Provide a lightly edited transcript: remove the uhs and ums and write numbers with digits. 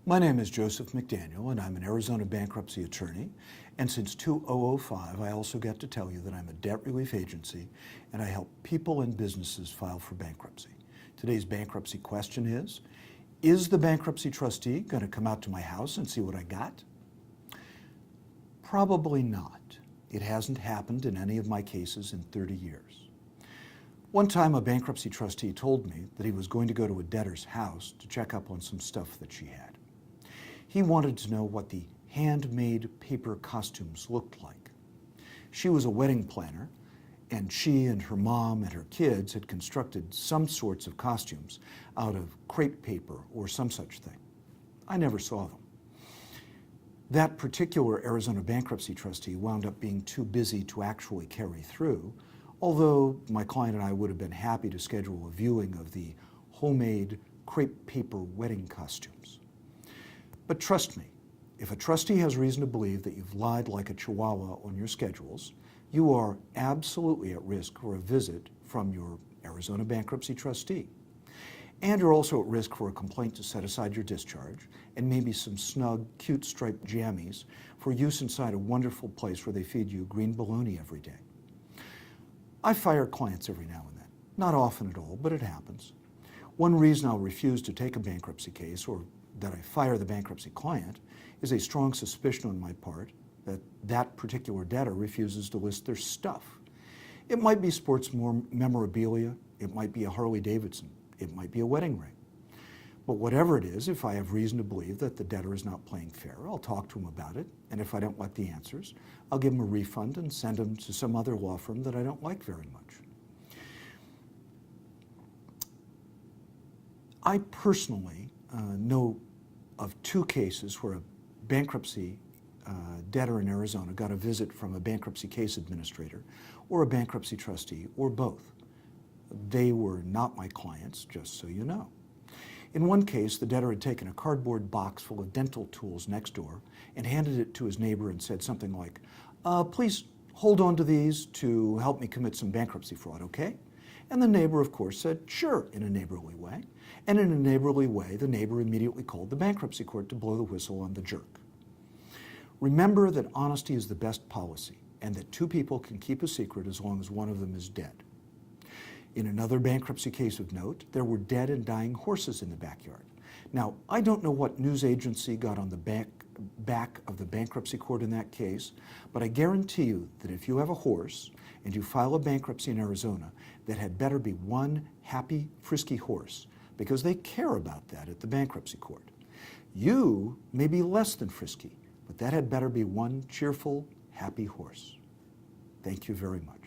My name is Joseph McDaniel, and I'm an Arizona bankruptcy attorney. And since 2005, I also get to tell you that I'm a debt relief agency, and I help people and businesses file for bankruptcy. Today's bankruptcy question is the bankruptcy trustee going to come out to my house and see what I got? Probably not. It hasn't happened in any of my cases in 30 years. One time, a bankruptcy trustee told me that he was going to go to a debtor's house to check up on some stuff that she had. He wanted to know what the handmade paper costumes looked like. She was a wedding planner, and she and her mom and her kids had constructed some sorts of costumes out of crepe paper or some such thing. I never saw them. That particular Arizona bankruptcy trustee wound up being too busy to actually carry through, although my client and I would have been happy to schedule a viewing of the homemade crepe paper wedding costumes. But trust me, if a trustee has reason to believe that you've lied like a chihuahua on your schedules, you are absolutely at risk for a visit from your Arizona bankruptcy trustee. And you're also at risk for a complaint to set aside your discharge and maybe some snug, cute striped jammies for use inside a wonderful place where they feed you green bologna every day. I fire clients every now and then. Not often at all, but it happens. One reason I'll refuse to take a bankruptcy case or that I fire the bankruptcy client is a strong suspicion on my part that that particular debtor refuses to list their stuff. It might be sports memorabilia, it might be a Harley Davidson, it might be a wedding ring. But whatever it is, if I have reason to believe that the debtor is not playing fair, I'll talk to him about it, and if I don't like the answers, I'll give him a refund and send him to some other law firm that I don't like very much. I personally know of two cases where a bankruptcy debtor in Arizona got a visit from a bankruptcy case administrator or a bankruptcy trustee or both. They were not my clients, just so you know. In one case, the debtor had taken a cardboard box full of dental tools next door and handed it to his neighbor and said something like, please hold on to these to help me commit some bankruptcy fraud, okay? And the neighbor, of course, said, sure, in a neighborly way. And in a neighborly way, the neighbor immediately called the bankruptcy court to blow the whistle on the jerk. Remember that honesty is the best policy, and that two people can keep a secret as long as one of them is dead. In another bankruptcy case of note, there were dead and dying horses in the backyard. Now, I don't know what news agency got on the back of the bankruptcy court in that case, but I guarantee you that if you have a horse and you file a bankruptcy in Arizona, that had better be one happy, frisky horse, because they care about that at the bankruptcy court. You may be less than frisky, but that had better be one cheerful, happy horse. Thank you very much.